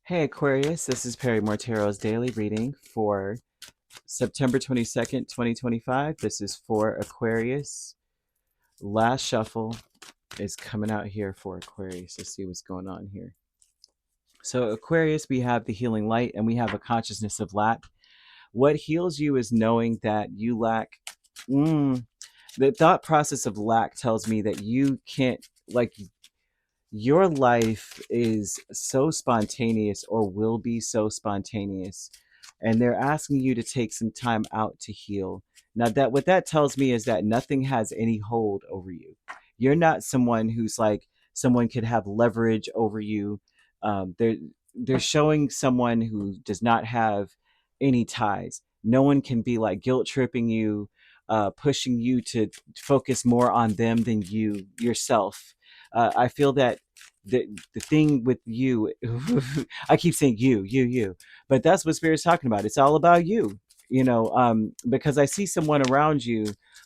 Hey Aquarius, this is Perrymore Tarot's daily reading for September 22nd, 2025. This is for Aquarius. Last shuffle is coming out here for Aquarius. Let's see what's going on here. So, Aquarius, we have the healing light and we have a consciousness of lack. What heals you is knowing that you lack. The thought process of lack tells me that you can't, like, your life is so spontaneous or will be so spontaneous, and they're asking you to take some time out to heal. Now, that what that tells me is that nothing has any hold over you. You're not someone who's like someone could have leverage over you. They're showing someone who does not have any ties. No one can be like guilt tripping you, pushing you to focus more on them than you yourself. I feel that the thing with you, I keep saying you, but that's what Spirit's talking about. It's all about you, because I see someone around you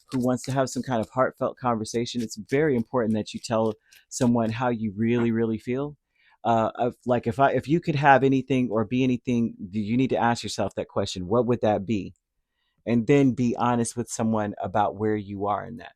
who wants to have some kind of heartfelt conversation. It's very important that you tell someone how you really, really feel. Like if you could have anything or be anything, you need to ask yourself that question: what would that be? And then be honest with someone about where you are in that.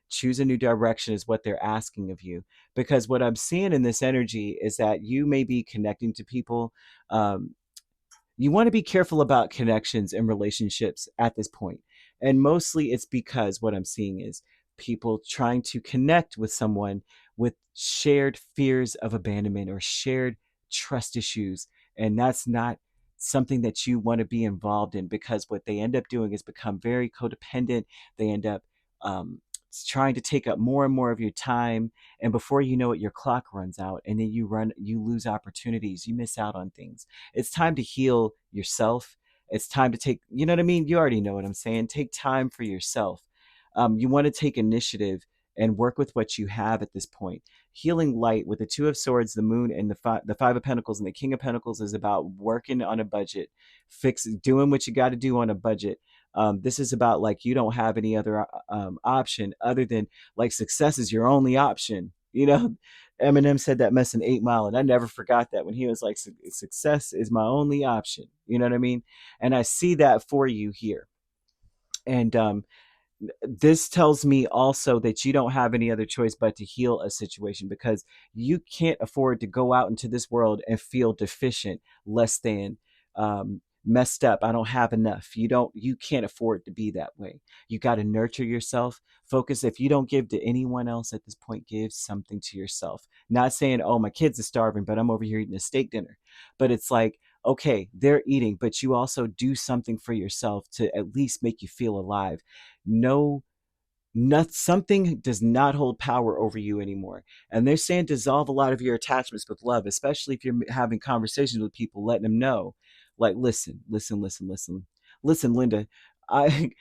Choose a new direction is what they're asking of you, because what I'm seeing in this energy is that you may be connecting to people. You want to be careful about connections and relationships at this point, and mostly it's because what I'm seeing is people trying to connect with someone with shared fears of abandonment or shared trust issues, and that's not something that you want to be involved in, because what they end up doing is become very codependent. They end up um, trying to take up more and more of your time, and before you know it, your clock runs out, and then you lose opportunities, you miss out on things. It's time to heal yourself. It's time to take, you know what I mean? You already know what I'm saying. Take time for yourself. You want to take initiative and work with what you have at this point. Healing light with the Two of Swords, the Moon, and the Five of Pentacles, and the King of Pentacles is about working on a budget, doing what you got to do on a budget. This is about like you don't have any other option other than like success is your only option. Eminem said that mess in 8 Mile, and I never forgot that when he was like, "Success is my only option." You know what I mean? And I see that for you here. And this tells me also that you don't have any other choice but to heal a situation, because you can't afford to go out into this world and feel deficient, less than, messed up. I don't have enough. You can't afford to be that way. You got to nurture yourself. Focus. If you don't give to anyone else at this point, give something to yourself. Not saying, oh, my kids are starving, but I'm over here eating a steak dinner. But it's like, okay, they're eating, but you also do something for yourself to at least make you feel alive. No, not something does not hold power over you anymore. And they're saying dissolve a lot of your attachments with love, especially if you're having conversations with people, letting them know, like, listen, Linda, I,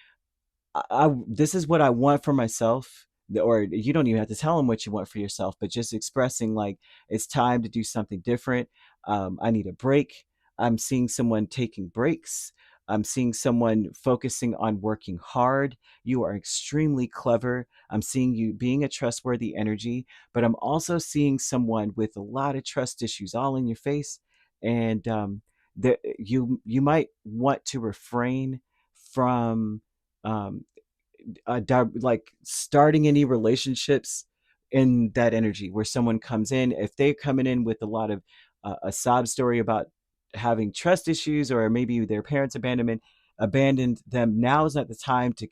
this is what I want for myself. Or you don't even have to tell them what you want for yourself, but just expressing like it's time to do something different. I need a break. I'm seeing someone taking breaks. I'm seeing someone focusing on working hard. You are extremely clever. I'm seeing you being a trustworthy energy, but I'm also seeing someone with a lot of trust issues all in your face. And you might want to refrain from um, like starting any relationships in that energy where someone comes in. If they're coming in with a lot of a sob story about having trust issues, or maybe their parents abandoned them, now is not the time to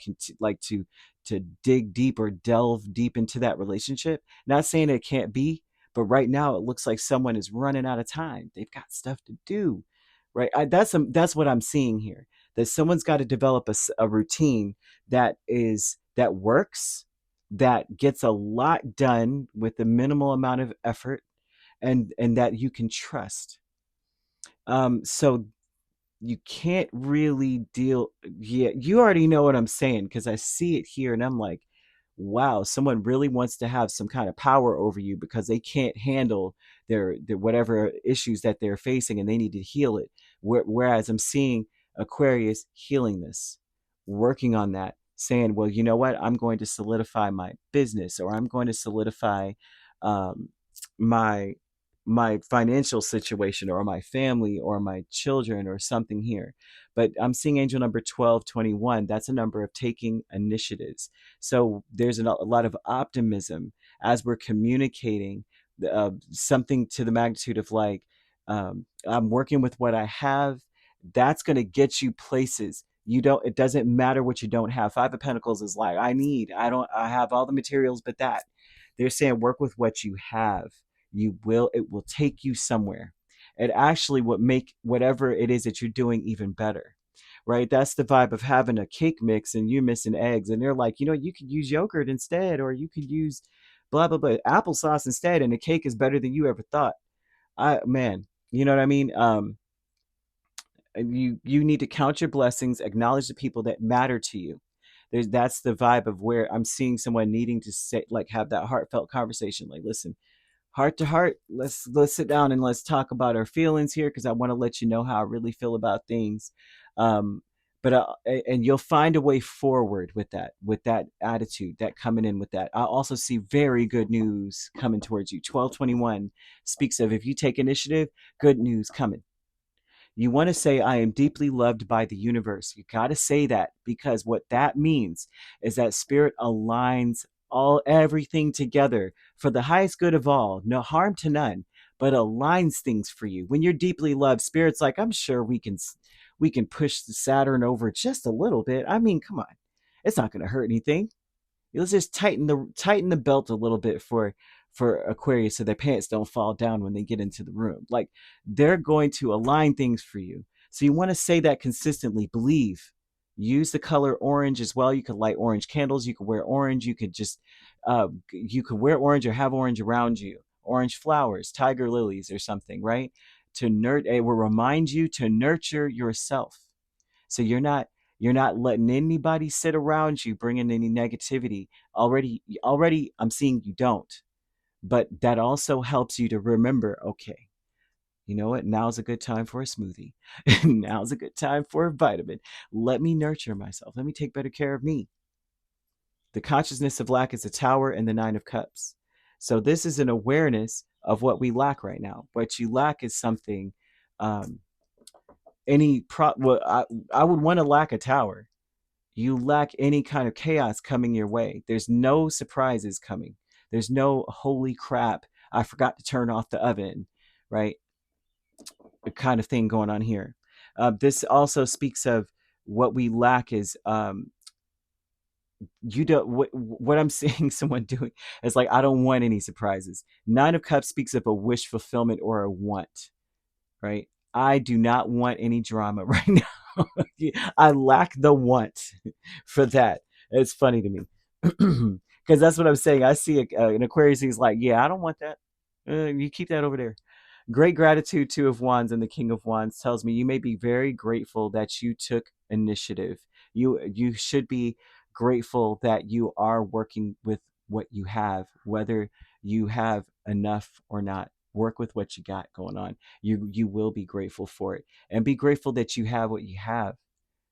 to dig deep or delve deep into that relationship. Not saying it can't be, but right now it looks like someone is running out of time. They've got stuff to do, right? That's what I'm seeing here. That someone's got to develop a routine that works, that gets a lot done with a minimal amount of effort, and that you can trust. So you can't really deal. Yeah, you already know what I'm saying, because I see it here and I'm like, wow, someone really wants to have some kind of power over you because they can't handle their whatever issues that they're facing, and they need to heal it. Whereas I'm seeing Aquarius healing this, working on that, saying, well, you know what, I'm going to solidify my business, or I'm going to solidify um, my my financial situation or my family or my children or something here. But I'm seeing angel number 1221. That's a number of taking initiatives. So there's a lot of optimism as we're communicating something to the magnitude of like, I'm working with what I have. That's going to get you places. You don't, it doesn't matter what you don't have. Five of Pentacles is like, I have all the materials, but that. They're saying work with what you have. It will take you somewhere. It actually will make whatever it is that you're doing even better. Right? That's the vibe of having a cake mix and you're missing eggs. And they're like, you could use yogurt instead, or you could use blah, blah, blah, applesauce instead. And the cake is better than you ever thought. Man, you know what I mean? You need to count your blessings, acknowledge the people that matter to you. That's the vibe of where I'm seeing someone needing to say, like, have that heartfelt conversation. Like, listen, heart to heart, let's sit down and let's talk about our feelings here, because I want to let you know how I really feel about things. Um, but and you'll find a way forward with that attitude, that coming in with that. I also see very good news coming towards you. 1221 speaks of, if you take initiative, good news coming. You want to say, I am deeply loved by the universe. You got to say that, because what that means is that spirit aligns everything together for the highest good of all, no harm to none, but aligns things for you. When you're deeply loved, spirit's like, I'm sure we can push the Saturn over just a little bit. I mean, come on. It's not going to hurt anything. Let's just tighten the belt a little bit for Aquarius, so their pants don't fall down when they get into the room. Like, they're going to align things for you. So you want to say that consistently. Believe. Use the color orange as well. You could light orange candles. You could wear orange. You could wear orange or have orange around you. Orange flowers, tiger lilies or something, right? It will remind you to nurture yourself. So you're not letting anybody sit around you bringing any negativity. Already I'm seeing you don't. But that also helps you to remember, okay, you know what? Now's a good time for a smoothie. Now's a good time for a vitamin. Let me nurture myself. Let me take better care of me. The consciousness of lack is a tower and the Nine of Cups. So this is an awareness of what we lack right now. What you lack is something. Um, I would want to lack a tower. You lack any kind of chaos coming your way. There's no surprises coming. There's no holy crap, I forgot to turn off the oven, right? The kind of thing going on here. This also speaks of what we lack is you don't what I'm seeing someone doing is like, I don't want any surprises. Nine of Cups speaks of a wish fulfillment or a want, right? I do not want any drama right now. I lack the want for that. It's funny to me because that's what I'm saying. I see an Aquarius who's like, yeah, I don't want that. You keep that over there. Great gratitude, Two of Wands and the King of Wands tells me you may be very grateful that you took initiative. You should be grateful that you are working with what you have, whether you have enough or not. Work with what you got going on. You will be grateful for it, and be grateful that you have what you have.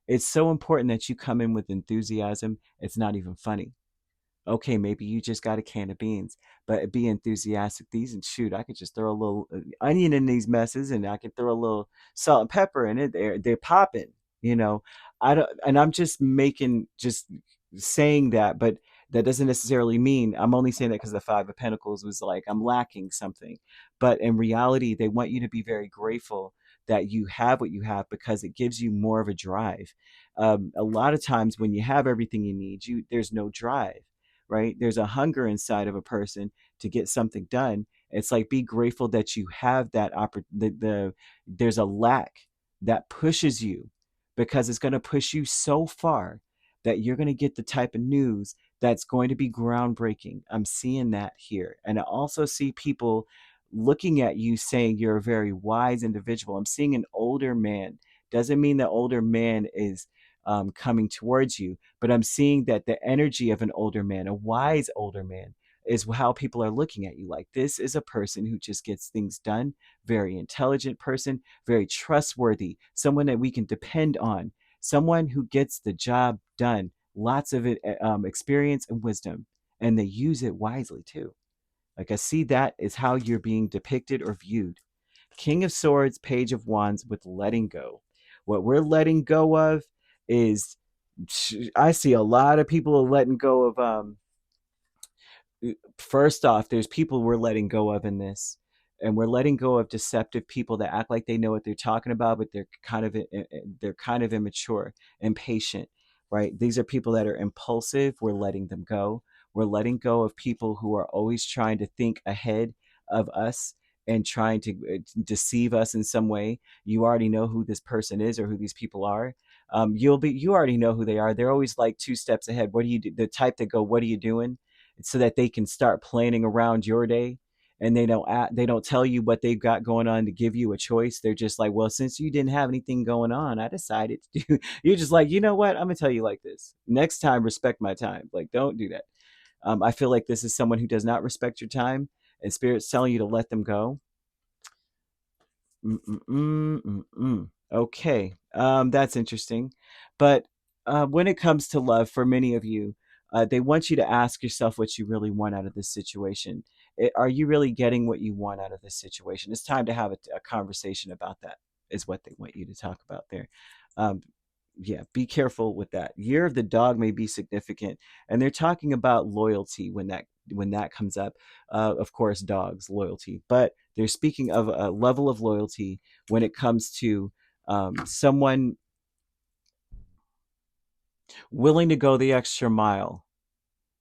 It's so important that you come in with enthusiasm. It's not even funny. Okay, maybe you just got a can of beans, but be enthusiastic. These, and shoot, I could just throw a little onion in these messes, and I could throw a little salt and pepper in it. They're popping, you know. I don't, and I'm just saying that, but that doesn't necessarily mean I'm only saying that because the Five of Pentacles was like, I'm lacking something. But in reality, they want you to be very grateful that you have what you have, because it gives you more of a drive. A lot of times when you have everything you need, there's no drive, right? There's a hunger inside of a person to get something done. It's like, be grateful that you have that there's a lack that pushes you, because it's going to push you so far that you're going to get the type of news that's going to be groundbreaking. I'm seeing that here. And I also see people looking at you saying you're a very wise individual. I'm seeing an older man. Doesn't mean the older man is coming towards you, but I'm seeing that the energy of an older man, a wise older man, is how people are looking at you. Like, this is a person who just gets things done, very intelligent person, very trustworthy, someone that we can depend on, someone who gets the job done, lots of it, experience and wisdom, and they use it wisely too. Like, I see that is how you're being depicted or viewed. King of Swords, Page of Wands with letting go. What we're letting go of is, I see a lot of people are letting go of, first off, there's people we're letting go of in this, and we're letting go of deceptive people that act like they know what they're talking about, but they're kind of immature, impatient, right? These are people that are impulsive. We're letting them go. We're letting go of people who are always trying to think ahead of us and trying to deceive us in some way. You already know who this person is or who these people are. You already know who they are. They're always like two steps ahead. What do you do? The type that go, what are you doing? So that they can start planning around your day, and they don't tell you what they've got going on to give you a choice. They're just like, well, since you didn't have anything going on, I decided to do. You're just like, you know what, I'm gonna tell you like this: next time, respect my time. Like, don't do that. I feel like this is someone who does not respect your time, and Spirit's telling you to let them go. Okay, that's interesting. But when it comes to love, for many of you, they want you to ask yourself what you really want out of this situation. Are you really getting what you want out of this situation? It's time to have a conversation about that, is what they want you to talk about there. Um, yeah, be careful with that. Year of the dog may be significant, and they're talking about loyalty when that comes up. Of course, dogs loyalty, but they're speaking of a level of loyalty when it comes to someone willing to go the extra mile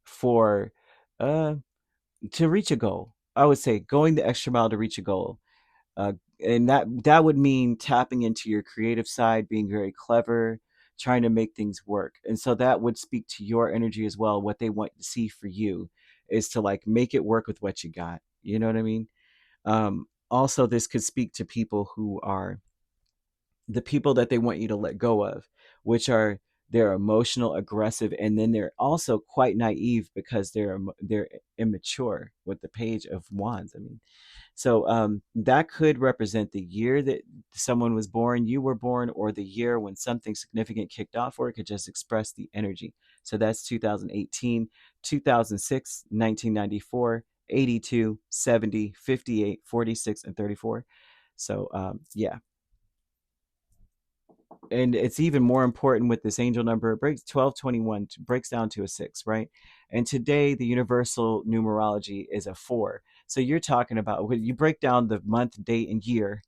for uh, to reach a goal. I would say going the extra mile to reach a goal. uh, and that would mean tapping into your creative side, being very clever, trying to make things work. And so that would speak to your energy as well. What they want to see for you is to like make it work with what you got. You know what I mean? Also, this could speak to people who are the people that they want you to let go of, which are they're emotional, aggressive, and then they're also quite naive because they're immature with the Page of Wands. I mean, so that could represent the year that someone was born, you were born, or the year when something significant kicked off, or it could just express the energy. So that's 2018, 2006, 1994, 82, 70, 58, 46, and 34. So yeah, and it's even more important with this angel number. It breaks 1221, breaks down to a 6, right? And today the universal numerology is a 4. So you're talking about when you break down the month, date, and year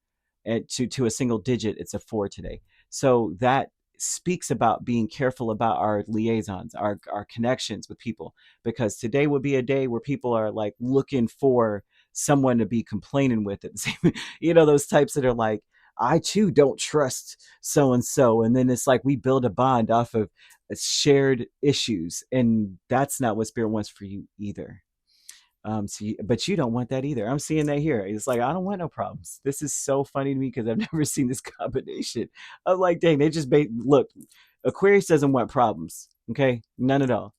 to a single digit, it's a 4 today. So that speaks about being careful about our liaisons, our connections with people, because today would be a day where people are like looking for someone to be complaining with at the same, those types that are like, I too don't trust so and so, and then it's like we build a bond off of shared issues, and that's not what Spirit wants for you either. But you don't want that either. I'm seeing that here. It's like, I don't want no problems. This is so funny to me because I've never seen this combination. I'm like, dang, they just look. Aquarius doesn't want problems. Okay, none at all.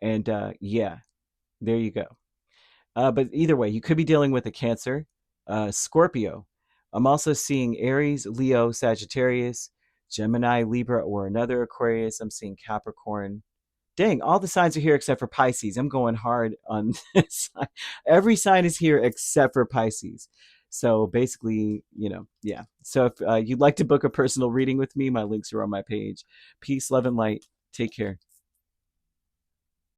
And yeah, there you go. But either way, you could be dealing with a Cancer, Scorpio. I'm also seeing Aries, Leo, Sagittarius, Gemini, Libra, or another Aquarius. I'm seeing Capricorn. Dang, all the signs are here except for Pisces. I'm going hard on this sign. Every sign is here except for Pisces. So basically, yeah. So if you'd like to book a personal reading with me, my links are on my page. Peace, love, and light. Take care.